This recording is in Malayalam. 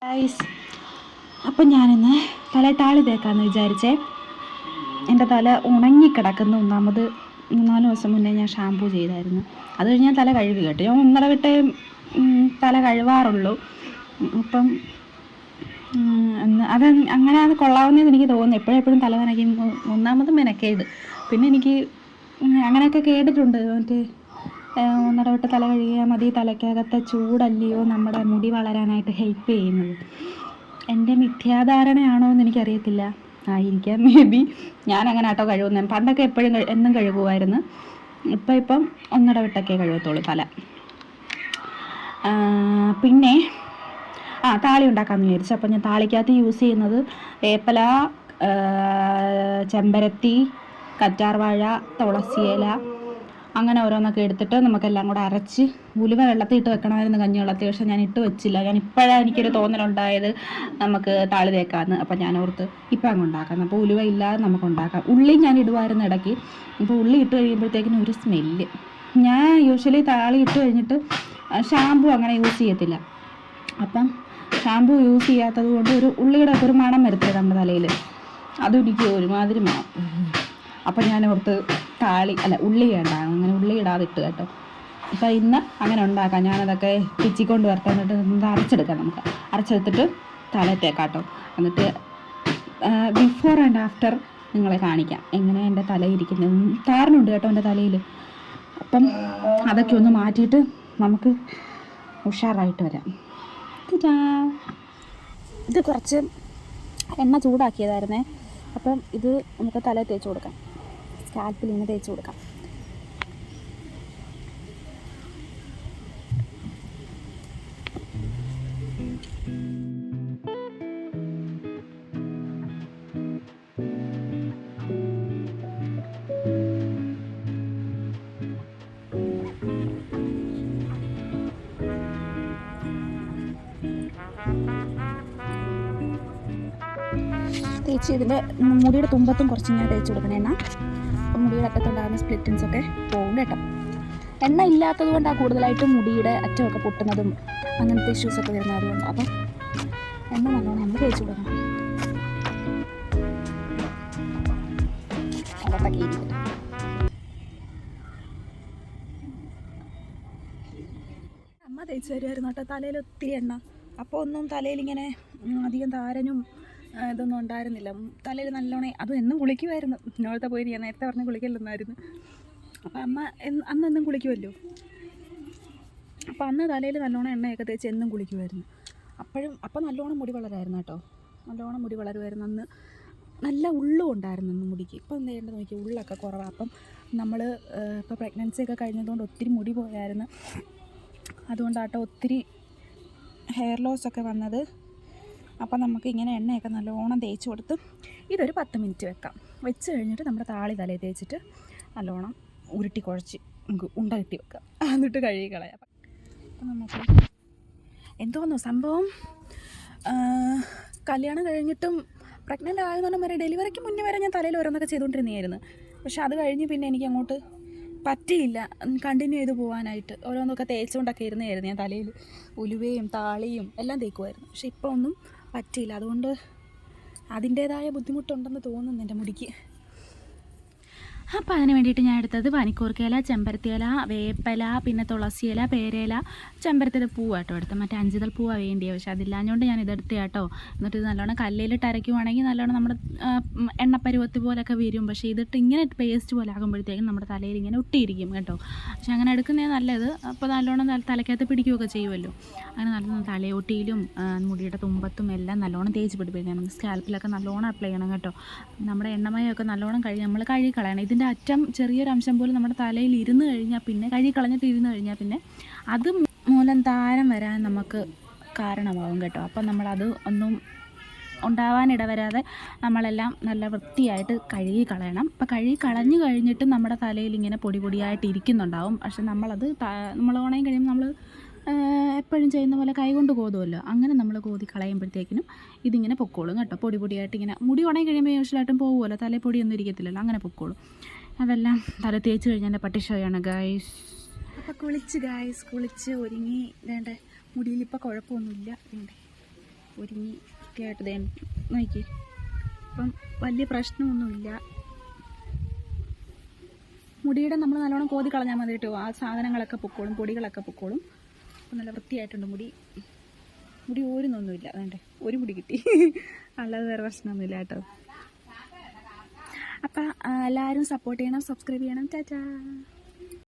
ഗൈസ്, അപ്പം ഞാനിന്ന് തലട്ടാളി തേക്കാമെന്ന് വിചാരിച്ചേ. എൻ്റെ തല ഉണങ്ങിക്കിടക്കുന്ന ഒന്നാമത് 3-4 ദിവസം മുന്നേ ഞാൻ ഷാമ്പൂ ചെയ്തായിരുന്നു. അത് കഴിഞ്ഞ് ഞാൻ തല കഴുകി കേട്ടോ. ഞാൻ ഒന്നര വിട്ടേ തല കഴുകാറുള്ളൂ. അപ്പം അത് അങ്ങനെ അത് കൊള്ളാവുന്നതെന്ന് എനിക്ക് തോന്നുന്നു. എപ്പോഴെപ്പോഴും തല നനയ്ക്കും. ഒന്നാമത് മെനക്കേട്. പിന്നെ എനിക്ക് അങ്ങനെയൊക്കെ കേട്ടിട്ടുണ്ട്. മറ്റേ ഒന്നര വിട്ട് തല കഴുകിയാൽ മതി, തലയ്ക്കകത്തെ ചൂടല്ലയോ നമ്മുടെ മുടി വളരാനായിട്ട് ഹെൽപ്പ് ചെയ്യുന്നത്. എൻ്റെ മിഥ്യാധാരണയാണോ എന്ന് എനിക്കറിയത്തില്ല. ആയിരിക്കാം, മേ ബി. ഞാനങ്ങനെ ആട്ടോ കഴുകുന്നത്. പണ്ടൊക്കെ എപ്പോഴും എന്നും കഴുകുമായിരുന്നു. ഇപ്പം ഒന്നര വിട്ടൊക്കെ കഴുകത്തുള്ളൂ തല. പിന്നെ താളി ഉണ്ടാക്കാമെന്ന് വിചാരിച്ചു. അപ്പം ഞാൻ താളിക്കകത്ത് യൂസ് ചെയ്യുന്നത് വേപ്പില, ചെമ്പരത്തി, കറ്റാർവാഴ, തുളസിയില, അങ്ങനെ ഓരോന്നൊക്കെ എടുത്തിട്ട് നമുക്കെല്ലാം കൂടെ അരച്ച് ഉലുവ വെള്ളത്തിൽ ഇട്ട് വെക്കണമായിരുന്നു, കഞ്ഞിവെള്ളത്തിൽ. പക്ഷെ ഞാൻ ഇട്ട് വെച്ചില്ല. ഞാൻ ഇപ്പോഴാണ് എനിക്കൊരു തോന്നലുണ്ടായത് നമുക്ക് താളി തേക്കാമെന്ന്. അപ്പം ഞാൻ ഓർത്ത് ഇപ്പം അങ്ങ് ഉണ്ടാക്കാം. അപ്പോൾ ഉലുവ ഇല്ലാതെ നമുക്ക് ഉണ്ടാക്കാം. ഉള്ളി ഞാൻ ഇടുമായിരുന്നു ഇടയ്ക്ക്. ഇപ്പോൾ ഉള്ളി ഇട്ട് കഴിയുമ്പോഴത്തേക്കിനും ഒരു സ്മെല്ല്. ഞാൻ യൂഷ്വലി താളി ഇട്ട് കഴിഞ്ഞിട്ട് ഷാമ്പു അങ്ങനെ യൂസ് ചെയ്യത്തില്ല. അപ്പം ഷാമ്പു യൂസ് ചെയ്യാത്തത് കൊണ്ട് ഒരു ഉള്ളിയുടെ ഒക്കെ ഒരു മണം വരത്തില്ല നമ്മുടെ തലയിൽ. അതും എനിക്ക് ഒരുമാതിരി മണം. അപ്പം ഞാൻ ഓർത്ത് ഉള്ളി വേണ്ട, അങ്ങനെ ഉള്ളി ഇടാതെ ഇട്ട് കേട്ടോ. അപ്പം ഇന്ന് അങ്ങനെ ഉണ്ടാക്കാം. ഞാനതൊക്കെ പിച്ചിക്കൊണ്ട് വരട്ടെ, എന്നിട്ട് അരച്ചെടുക്കാം. നമുക്ക് അരച്ചെടുത്തിട്ട് തലത്തേക്കാം കേട്ടോ. എന്നിട്ട് ബിഫോർ ആൻഡ് ആഫ്റ്റർ നിങ്ങളെ കാണിക്കാം എങ്ങനെ എൻ്റെ തല ഇരിക്കുന്നത്. താരനുണ്ട് കേട്ടോ എൻ്റെ തലയിൽ. അപ്പം അതൊക്കെ ഒന്ന് മാറ്റിയിട്ട് നമുക്ക് ഉഷാറായിട്ട് വരാം. ഇത് കുറച്ച് എണ്ണ ചൂടാക്കിയതായിരുന്നേ. അപ്പം ഇത് നമുക്ക് തല തേച്ച് കൊടുക്കാം. സ്കാൽപ്പിൽ ഇങ്ങനെ തേച്ച് കൊടുക്കാം. തേച്ച് ഇതിൻ്റെ മുടിയുടെ തുമ്പത്തും കുറച്ച് ഇങ്ങനെ തേച്ച് കൊടുക്കണം എണ്ണ. അപ്പം മുടിയുടെ അറ്റത്തുണ്ടാകുന്ന സ്പ്ലിറ്റൻസൊക്കെ പോകും കേട്ടോ. എണ്ണ ഇല്ലാത്തത് കൊണ്ടാണ് കൂടുതലായിട്ടും മുടിയുടെ അറ്റമൊക്കെ പൊട്ടുന്നതും അങ്ങനത്തെ ഇഷ്യൂസൊക്കെ വരുന്നത്. അതുകൊണ്ട് അപ്പം എണ്ണ നല്ലോണം നമ്മൾ തേച്ച് കൊടുക്കണം. അകത്തൊക്കെ ഇരിക്കട്ടെ. അമ്മ തേച്ച് തരുമായിരുന്നു കേട്ടോ തലയിൽ ഒത്തിരി എണ്ണ. അപ്പോൾ ഒന്നും തലയിലിങ്ങനെ അധികം താരനും ഇതൊന്നും ഉണ്ടായിരുന്നില്ല. തലയിൽ നല്ലോണം അതും എന്നും കുളിക്കുമായിരുന്നു. നോളത്തെ പോയി ഞാൻ നേരത്തെ പറഞ്ഞ് കുളിക്കല്ലെന്നായിരുന്നു. അപ്പം അമ്മ അന്നെന്നും കുളിക്കുമല്ലോ. അപ്പം അന്ന് തലയിൽ നല്ലോണം എണ്ണയൊക്കെ തേച്ച് എന്നും കുളിക്കുമായിരുന്നു. അപ്പം നല്ലോണം മുടി വളരായിരുന്നു കേട്ടോ. നല്ലോണം മുടി വളരുമായിരുന്നു. അന്ന് നല്ല ഉള്ളും ഉണ്ടായിരുന്നു അന്ന് മുടിക്ക്. ഇപ്പം എന്ത് ചെയ്യേണ്ടത് നോക്കി, ഉള്ളൊക്കെ കുറവാണ്. അപ്പം നമ്മൾ ഇപ്പോൾ പ്രഗ്നൻസി ഒക്കെ കഴിഞ്ഞതുകൊണ്ട് ഒത്തിരി മുടി പോയായിരുന്നു. അതുകൊണ്ടാട്ടോ ഒത്തിരി ഹെയർ ലോസൊക്കെ വന്നത്. അപ്പം നമുക്ക് ഇങ്ങനെ എണ്ണയൊക്കെ നല്ലോണം തേച്ച് കൊടുത്ത് ഇതൊരു 10 മിനിറ്റ് വെക്കാം. വെച്ച് കഴിഞ്ഞിട്ട് നമ്മുടെ താളി തലയിൽ തേച്ചിട്ട് നല്ലോണം ഉരുട്ടി കുഴച്ച് ഉണ്ട കെട്ടി വെക്കാം. എന്നിട്ട് കഴുകി കളയാം. അപ്പം നമുക്ക് എന്തോന്നോ സംഭവം, കല്യാണം കഴിഞ്ഞിട്ടും പ്രഗ്നൻ്റ് ആയതുകൊണ്ടും വരെ ഡെലിവറിക്ക് മുന്നേ വരെ ഞാൻ തലയിൽ ഓരോന്നൊക്കെ ചെയ്തുകൊണ്ടിരുന്നതായിരുന്നു. പക്ഷെ അത് കഴിഞ്ഞ് പിന്നെ എനിക്ക് അങ്ങോട്ട് പറ്റിയില്ല കണ്ടിന്യൂ ചെയ്ത് പോകാനായിട്ട്. ഓരോന്നൊക്കെ തേച്ചുകൊണ്ടൊക്കെ ഇരുന്നായിരുന്നു ഞാൻ തലയിൽ. ഉലുവയും താളിയും എല്ലാം തേക്കുമായിരുന്നു. പക്ഷെ ഇപ്പോൾ ഒന്നും പറ്റിയില്ല. അതുകൊണ്ട് അതിൻ്റേതായ ബുദ്ധിമുട്ടുണ്ടെന്ന് തോന്നുന്നു എൻ്റെ മുടിക്ക്. അപ്പോൾ അതിന് വേണ്ടിയിട്ട് ഞാൻ എടുത്തത് പനിക്കൂർക്കയില, ചെമ്പരത്തിയില, വേപ്പില, പിന്നെ തുളസിയില, പേരയില, ചെമ്പരത്തിയുടെ പൂവാട്ടോ എടുത്തത്. മറ്റേ അഞ്ചിതൾ പൂവാണ് വേണ്ടിയത്. പക്ഷെ അതില്ലാഞ്ഞുകൊണ്ട് ഞാൻ ഇതെടുത്ത് കേട്ടോ. എന്നിട്ട് ഇത് നല്ലോണം കല്ലിലിട്ട് അരയ്ക്കുവാണെങ്കിൽ നല്ലോണം നമ്മുടെ എണ്ണപ്പരുവത്ത് പോലൊക്കെ വരും. പക്ഷേ ഇതിട്ട് ഇങ്ങനെ പേസ്റ്റ് പോലെ ആകുമ്പോഴത്തേക്കും നമ്മുടെ തലയിൽ ഇങ്ങനെ ഒട്ടിയിരിക്കും കേട്ടോ. പക്ഷെ അങ്ങനെ എടുക്കുന്നതാണ് നല്ലത്. അപ്പോൾ നല്ലോണം തലയ്ക്കകത്ത് പിടിക്കുകയൊക്കെ ചെയ്യുമല്ലോ. അങ്ങനെ നല്ലോണം തലയോട്ടിയിലും മുടിയുടെ തുമ്പത്തും എല്ലാം നല്ലോണം തേച്ച് പിടിപ്പിക്കണം. സ്കാൽപ്പിലൊക്കെ നല്ലോണം അപ്ലൈ ചെയ്യണം കേട്ടോ. നമ്മുടെ എണ്ണമയമൊക്കെ നല്ലോണം നമ്മൾ കഴുകി കളയണം. ഇതിൻ്റെ അറ്റം ചെറിയൊരു അംശം പോലും നമ്മുടെ തലയിൽ ഇരുന്ന് കഴിഞ്ഞാൽ പിന്നെ കഴുകി കളഞ്ഞിട്ട് ഇരുന്ന് കഴിഞ്ഞാൽ പിന്നെ അത് മൂലം താരം വരാൻ നമുക്ക് കാരണമാകും കേട്ടോ. അപ്പം നമ്മളത് ഒന്നും ഉണ്ടാവാനിടവരാതെ നമ്മളെല്ലാം നല്ല വൃത്തിയായിട്ട് കഴുകി കളയണം. അപ്പം കഴുകി കളഞ്ഞു കഴിഞ്ഞിട്ട് നമ്മുടെ തലയിൽ ഇങ്ങനെ പൊടി പൊടിയായിട്ട് ഇരിക്കുന്നുണ്ടാവും. പക്ഷെ നമ്മളത് നമ്മൾ ഉണങ്ങി കഴിയുമ്പോൾ നമ്മൾ എപ്പോഴും ചെയ്യുന്ന പോലെ കൈകൊണ്ട് കോതുമല്ലോ. അങ്ങനെ നമ്മൾ കോതി കളയുമ്പോഴത്തേക്കിനും ഇതിങ്ങനെ പൊക്കോളും കേട്ടോ. പൊടി പൊടിയായിട്ട് ഇങ്ങനെ മുടി ഉണങ്ങി കഴിയുമ്പോൾ യൂഷ്വലായിട്ടും പോകുമല്ലോ, തലയിൽ പൊടിയൊന്നും ഇരിക്കത്തില്ലല്ലോ. അങ്ങനെ പൊക്കോളും. അതെല്ലാം തല തേച്ച് കഴിഞ്ഞാൽ എൻ്റെ പട്ടിഷോയാണ് ഗായ്സ്. അപ്പോൾ കുളിച്ച് ഒരുങ്ങി വേണ്ടേ. മുടിയിൽ ഇപ്പോൾ കുഴപ്പമൊന്നുമില്ല. വേണ്ടേ ഒരുങ്ങി വൃത്തിയായിട്ട് ദേ നോക്കി. അപ്പം വലിയ പ്രശ്നമൊന്നുമില്ല. മുടിയുടെ നമ്മൾ നല്ലോണം കോതി കളഞ്ഞാൽ മതി കേട്ടോ. ആ സാധനങ്ങളൊക്കെ പൊക്കോളും, പൊടികളൊക്കെ പൊക്കോളും. അപ്പം നല്ല വൃത്തിയായിട്ടുണ്ട് മുടി. മുടി ഊരുന്നൊന്നുമില്ല. അതുകൊണ്ട് ഒരു മുടി കിട്ടി, അല്ലാതെ വേറെ പ്രശ്നമൊന്നുമില്ല കേട്ടോ. അപ്പം എല്ലാവരും സപ്പോർട്ട് ചെയ്യണം, സബ്സ്ക്രൈബ് ചെയ്യണം. ടാറ്റാ.